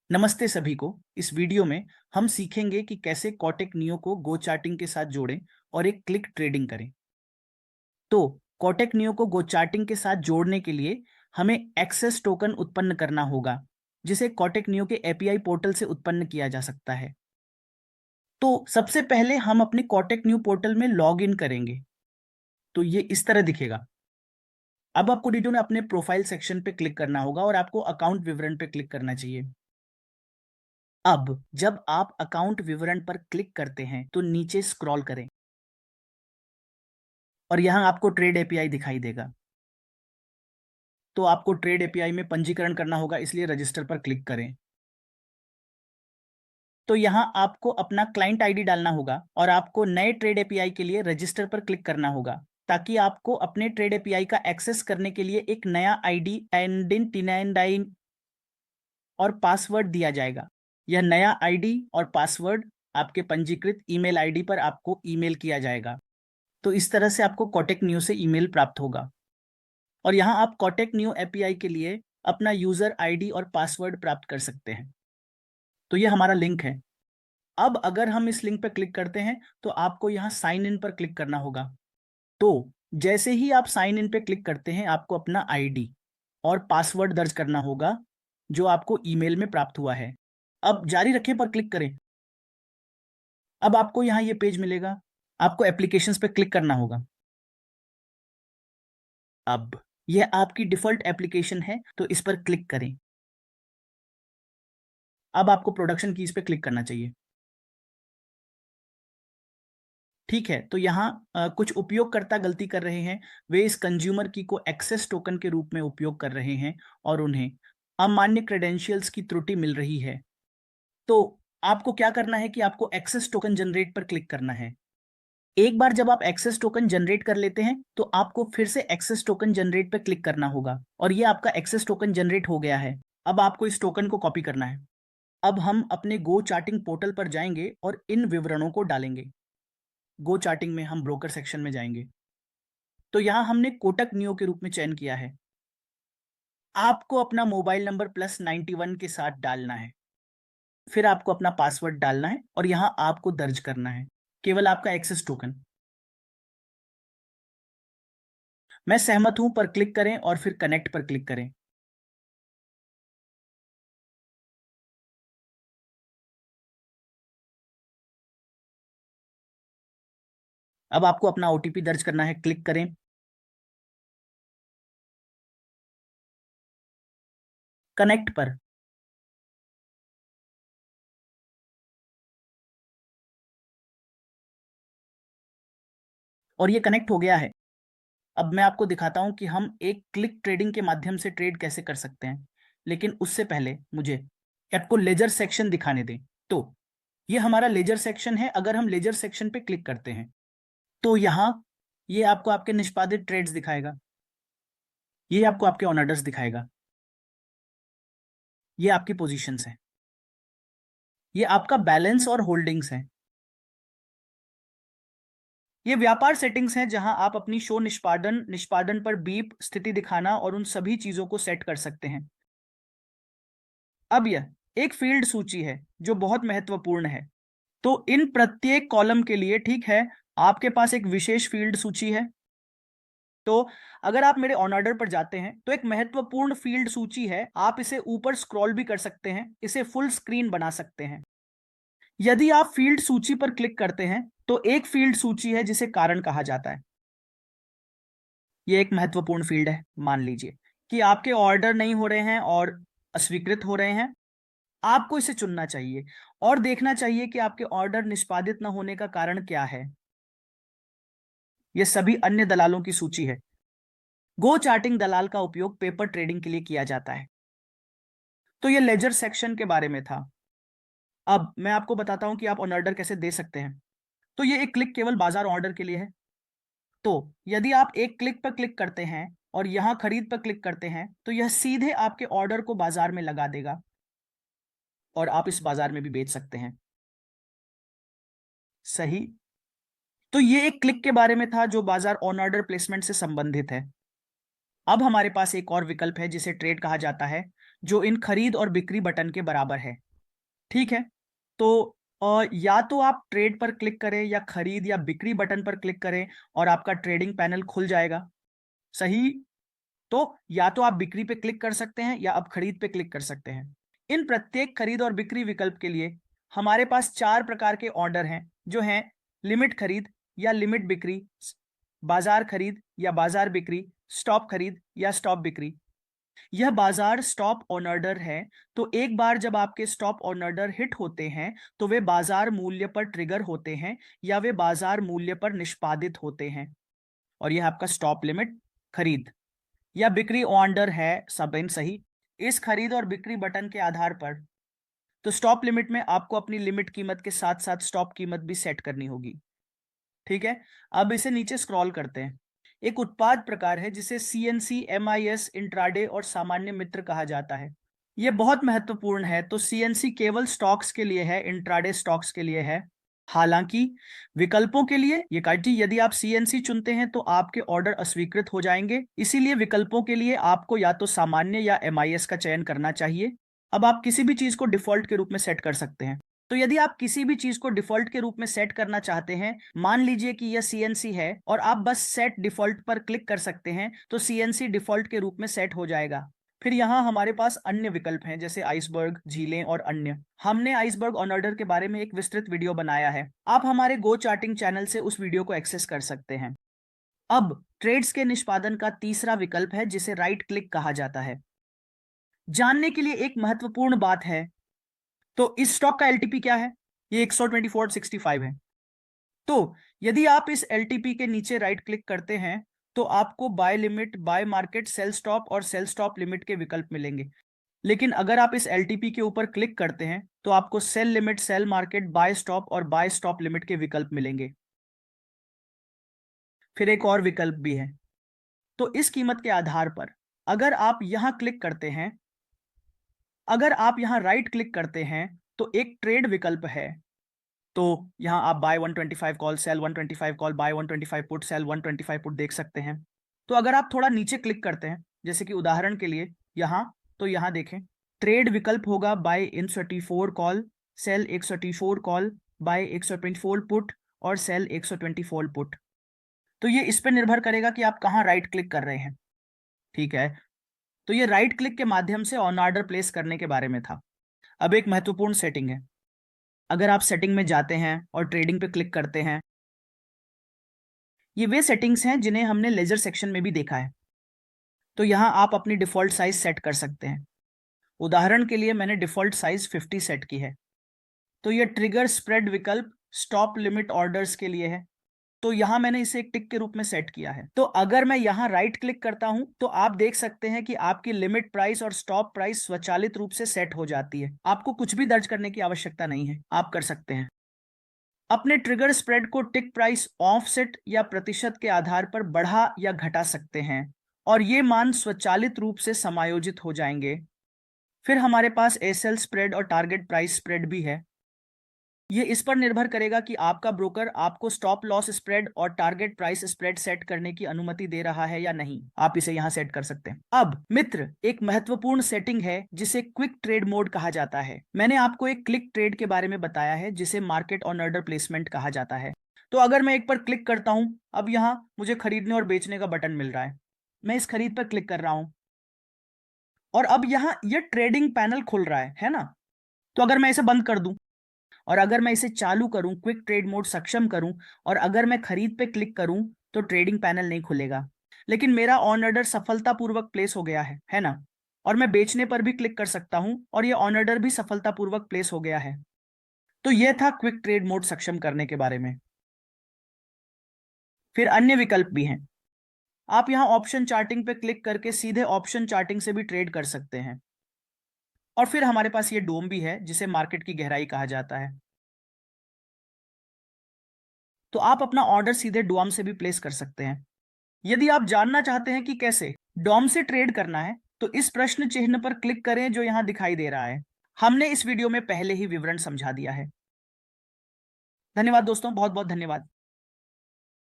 नमस्ते सभी को। इस वीडियो में हम सीखेंगे कि कैसे कॉटेक नियो को गो चार्टिंग के साथ जोड़ें और एक क्लिक ट्रेडिंग करें। तो कॉटेक नियो को गो चार्टिंग के साथ जोड़ने के लिए हमें एक्सेस टोकन उत्पन्न करना होगा, जिसे कॉटेक नियो के एपीआई पोर्टल से उत्पन्न किया जा सकता है। तो सबसे पहले हम अपने कॉटेक नियो पोर्टल में लॉग इन करेंगे। तो ये इस तरह दिखेगा। अब आपको वीडियो में अपने प्रोफाइल सेक्शन पे क्लिक करना होगा और आपको अकाउंट विवरण पे क्लिक करना चाहिए। अब जब आप अकाउंट विवरण पर क्लिक करते हैं तो नीचे स्क्रॉल करें और यहां आपको ट्रेड एपीआई दिखाई देगा। तो आपको ट्रेड एपीआई में पंजीकरण करना होगा, इसलिए रजिस्टर पर क्लिक करें। तो यहां आपको अपना क्लाइंट आईडी डालना होगा और आपको नए ट्रेड एपीआई के लिए रजिस्टर पर क्लिक करना होगा, ताकि आपको अपने ट्रेड एपीआई का एक्सेस करने के लिए एक नया आईडी एंडिंग 99 और पासवर्ड दिया जाएगा। यह नया आईडी और पासवर्ड आपके पंजीकृत ईमेल आईडी पर आपको ईमेल किया जाएगा। तो इस तरह से आपको कॉटेक नियो से ईमेल प्राप्त होगा और यहां आप कॉटेक नियो एपीआई के लिए अपना यूजर आईडी और पासवर्ड प्राप्त कर सकते हैं। तो ये हमारा लिंक है। अब अगर हम इस लिंक पर क्लिक करते हैं तो आपको यहां साइन इन पर क्लिक करना होगा। तो जैसे ही आप साइन इन पे क्लिक करते हैं, आपको अपना आईडी और पासवर्ड दर्ज करना होगा जो आपको ईमेल में प्राप्त हुआ है। अब जारी रखें पर क्लिक करें। अब आपको यहां ये पेज मिलेगा। आपको एप्लीकेशंस पे क्लिक करना होगा। अब यह आपकी डिफॉल्ट एप्लीकेशन है, तो इस पर क्लिक करें। अब आपको प्रोडक्शन कीज पे क्लिक करना चाहिए। ठीक है, तो यहाँ कुछ उपयोगकर्ता गलती कर रहे हैं। वे इस कंज्यूमर की को एक्सेस टोकन के रूप में उपयोग कर रहे हैं और उन्हें अमान्य क्रेडेंशियल्स की त्रुटि मिल रही है। तो आपको क्या करना है कि आपको एक्सेस टोकन जनरेट पर क्लिक करना है। एक बार जब आप एक्सेस टोकन जनरेट कर लेते हैं तो आपको फिर से एक्सेस टोकन जनरेट पर क्लिक करना होगा और ये आपका एक्सेस टोकन जनरेट हो गया है। अब आपको इस टोकन को कॉपी करना है। अब हम अपने गो चार्टिंग पोर्टल पर जाएंगे और इन विवरणों को डालेंगे। गो चार्टिंग में हम ब्रोकर सेक्शन में जाएंगे। तो यहां हमने कोटक नियो के रूप में चयन किया है। आपको अपना मोबाइल नंबर +91 के साथ डालना है। फिर आपको अपना पासवर्ड डालना है और यहां आपको दर्ज करना है केवल आपका एक्सेस टोकन। मैं सहमत हूं पर क्लिक करें और फिर कनेक्ट पर क्लिक करें। अब आपको अपना ओटीपी दर्ज करना है, क्लिक करें। कनेक्ट पर। और ये कनेक्ट हो गया है। अब मैं आपको दिखाता हूं कि हम एक क्लिक ट्रेडिंग के माध्यम से ट्रेड कैसे कर सकते हैं, लेकिन उससे पहले मुझे आपको लेजर सेक्शन दिखाने दें। तो ये हमारा लेजर सेक्शन है। अगर हम लेजर सेक्शन पे क्लिक करते हैं तो यहाँ ये आपको आपके निष्पादित ट्रेड्स दिखाएगा। ये आपको आपके ऑन ऑर्डर्स दिखाएगा। ये आपकी पोजीशंस हैं। ये आपका बैलेंस और होल्डिंग्स हैं। ये व्यापार सेटिंग्स हैं जहां आप अपनी शो निष्पादन निष्पादन पर बीप स्थिति दिखाना और उन सभी चीजों को सेट कर सकते हैं। अब यह एक फील्ड सूची है जो बहुत महत्वपूर्ण है। तो इन प्रत्येक कॉलम के लिए, ठीक है, आपके पास एक विशेष फील्ड सूची है। तो अगर आप मेरे ऑन ऑर्डर पर जाते हैं तो एक महत्वपूर्ण फील्ड सूची है। आप इसे ऊपर स्क्रॉल भी कर सकते हैं, इसे फुल स्क्रीन बना सकते हैं। यदि आप फील्ड सूची पर क्लिक करते हैं तो एक फील्ड सूची है जिसे कारण कहा जाता है। यह एक महत्वपूर्ण फील्ड है। मान लीजिए कि आपके ऑर्डर नहीं हो रहे हैं और अस्वीकृत हो रहे हैं। आपको इसे चुनना चाहिए और देखना चाहिए कि आपके ऑर्डर निष्पादित न होने का कारण क्या है। यह सभी अन्य दलालों की सूची है। गो चार्टिंग दलाल का उपयोग पेपर ट्रेडिंग के लिए किया जाता है। तो यह लेजर सेक्शन के बारे में था। अब मैं आपको बताता हूं कि आप ऑन ऑर्डर कैसे दे सकते हैं। तो ये एक क्लिक केवल बाजार ऑर्डर के लिए है। तो यदि आप एक क्लिक पर क्लिक करते हैं और यहां खरीद पर क्लिक करते हैं तो यह सीधे आपके ऑर्डर को बाजार में लगा देगा और आप इस बाजार में भी बेच सकते हैं। सही। तो ये एक क्लिक के बारे में था जो बाजार ऑन ऑर्डर प्लेसमेंट से संबंधित है। अब हमारे पास एक और विकल्प है जिसे ट्रेड कहा जाता है, जो इन खरीद और बिक्री बटन के बराबर है। ठीक है, तो या तो आप ट्रेड पर क्लिक करें या खरीद या बिक्री बटन पर क्लिक करें और आपका ट्रेडिंग पैनल खुल जाएगा। सही? तो या तो आप बिक्री पे क्लिक कर सकते हैं या आप खरीद पे क्लिक कर सकते हैं। इन प्रत्येक खरीद और बिक्री विकल्प के लिए हमारे पास 4 प्रकार के ऑर्डर हैं, जो हैं लिमिट खरीद या लिमिट बिक्री, बाजार खरीद या बाजार बिक्री, स्टॉप खरीद या स्टॉप बिक्री। यह बाजार स्टॉप ऑन ऑर्डर है, तो एक बार जब आपके स्टॉप ऑन ऑर्डर हिट होते हैं तो वे बाजार मूल्य पर ट्रिगर होते हैं या वे बाजार मूल्य पर निष्पादित होते हैं। और यह आपका स्टॉप लिमिट खरीद या बिक्री ऑर्डर है। सब इन सही। इस खरीद और बिक्री बटन के आधार पर तो स्टॉप लिमिट में आपको अपनी लिमिट कीमत के साथ साथ स्टॉप कीमत भी सेट करनी होगी। ठीक है, अब इसे नीचे स्क्रॉल करते हैं। एक उत्पाद प्रकार है जिसे CNC, MIS, इंट्राडे और सामान्य मित्र कहा जाता है। यह बहुत महत्वपूर्ण है। तो CNC केवल स्टॉक्स के लिए है, इंट्राडे स्टॉक्स के लिए है। हालांकि विकल्पों के लिए ये काइटी, यदि आप CNC चुनते हैं तो आपके ऑर्डर अस्वीकृत हो जाएंगे, इसीलिए विकल्पों के लिए आपको या तो सामान्य या MIS का चयन करना चाहिए। अब आप किसी भी चीज को डिफॉल्ट के रूप में सेट कर सकते हैं। तो यदि आप किसी भी चीज को डिफॉल्ट के रूप में सेट करना चाहते हैं, मान लीजिए कि यह CNC है और आप बस सेट डिफॉल्ट पर क्लिक कर सकते हैं, तो CNC डिफॉल्ट के रूप में सेट हो जाएगा। फिर यहाँ हमारे पास अन्य विकल्प हैं, जैसे आइसबर्ग, झीलें और अन्य। हमने आइसबर्ग ऑन ऑर्डर के बारे में एक विस्तृत वीडियो बनाया है, आप हमारे गो चार्टिंग चैनल से उस वीडियो को एक्सेस कर सकते हैं। अब ट्रेड्स के निष्पादन का तीसरा विकल्प है, जिसे राइट क्लिक कहा जाता है। जानने के लिए एक महत्वपूर्ण बात है, तो इस स्टॉक का LTP क्या है? ये 124.65 है। तो यदि आप इस LTP के नीचे राइट क्लिक करते हैं तो आपको buy limit, buy market, sell stop और सेल स्टॉप लिमिट के विकल्प मिलेंगे। लेकिन अगर आप इस LTP के ऊपर क्लिक करते हैं तो आपको sell limit, sell market, buy stop और बाय स्टॉप लिमिट के विकल्प मिलेंगे। फिर एक और विकल्प भी है। तो इस कीमत के आधार पर अगर आप यहां क्लिक करते हैं, अगर आप यहां राइट क्लिक करते हैं तो एक ट्रेड विकल्प है। तो यहां आप buy 125 call, sell 125 call, buy 125 put, sell 125 put देख सकते हैं। तो अगर आप थोड़ा नीचे क्लिक करते हैं, जैसे कि उदाहरण के लिए यहां, तो यहां देखें ट्रेड विकल्प होगा buy 134 call, sell 134 call, buy 124 put और सेल 124 पुट। तो ये इस पर निर्भर करेगा कि आप कहां राइट क्लिक कर रहे हैं। ठीक है, तो ये राइट क्लिक के माध्यम से ऑन ऑर्डर प्लेस करने के बारे में था। अब एक महत्वपूर्ण सेटिंग है। अगर आप सेटिंग में जाते हैं और ट्रेडिंग पे क्लिक करते हैं, ये वे सेटिंग्स हैं जिन्हें हमने लेजर सेक्शन में भी देखा है। तो यहाँ आप अपनी डिफॉल्ट साइज सेट कर सकते हैं। उदाहरण के लिए मैंने डिफॉल्ट साइज 50 सेट की है। तो ये ट्रिगर स्प्रेड विकल्प स्टॉप लिमिट ऑर्डर्स के लिए है, तो यहां मैंने इसे एक टिक के रूप में सेट किया है। तो अगर मैं यहां राइट क्लिक करता हूं तो आप देख सकते हैं कि आपकी लिमिट प्राइस और स्टॉप प्राइस स्वचालित रूप से सेट हो जाती है। आपको कुछ भी दर्ज करने की आवश्यकता नहीं है, आप कर सकते हैं। अपने ट्रिगर स्प्रेड को टिक प्राइस, ऑफसेट या प्रतिशत के आधार पर बढ़ा या घटा सकते हैं और ये मान स्वचालित रूप से समायोजित हो जाएंगे। फिर हमारे पास SL स्प्रेड और टारगेट प्राइस स्प्रेड भी है। ये इस पर निर्भर करेगा कि आपका ब्रोकर आपको स्टॉप लॉस स्प्रेड और टारगेट प्राइस स्प्रेड सेट करने की अनुमति दे रहा है या नहीं। आप इसे यहां सेट कर सकते हैं। अब मित्र, एक महत्वपूर्ण सेटिंग है जिसे क्विक ट्रेड मोड कहा जाता है। मैंने आपको एक क्लिक ट्रेड के बारे में बताया है जिसे मार्केट ऑन ऑर्डर प्लेसमेंट कहा जाता है। तो अगर मैं एक पर क्लिक करता हूं, अब यहां मुझे खरीदने और बेचने का बटन मिल रहा है। मैं इस खरीद पर क्लिक कर रहा हूं और अब यहां यह ट्रेडिंग पैनल खुल रहा है ना? तो अगर मैं इसे बंद कर दूं और अगर मैं इसे चालू करूं, क्विक ट्रेड मोड सक्षम करूं, और अगर मैं खरीद पे क्लिक करूं तो ट्रेडिंग पैनल नहीं खुलेगा। लेकिन मेरा ऑन ऑर्डर सफलतापूर्वक प्लेस हो गया है ना? और मैं बेचने पर भी क्लिक कर सकता हूं और ये ऑन ऑर्डर भी सफलतापूर्वक प्लेस हो गया है। तो यह था क्विक ट्रेड मोड सक्षम करने के बारे में। फिर अन्य विकल्प भी हैं। आप यहां ऑप्शन चार्टिंग पे क्लिक करके सीधे ऑप्शन चार्टिंग से भी ट्रेड कर सकते हैं। और फिर हमारे पास ये डोम भी है जिसे मार्केट की गहराई कहा जाता है। तो आप अपना ऑर्डर सीधे डॉम से भी प्लेस कर सकते हैं। यदि आप जानना चाहते हैं कि कैसे डॉम से ट्रेड करना है तो इस प्रश्न चिन्ह पर क्लिक करें जो यहां दिखाई दे रहा है। हमने इस वीडियो में पहले ही विवरण समझा दिया है। धन्यवाद दोस्तों, बहुत बहुत धन्यवाद।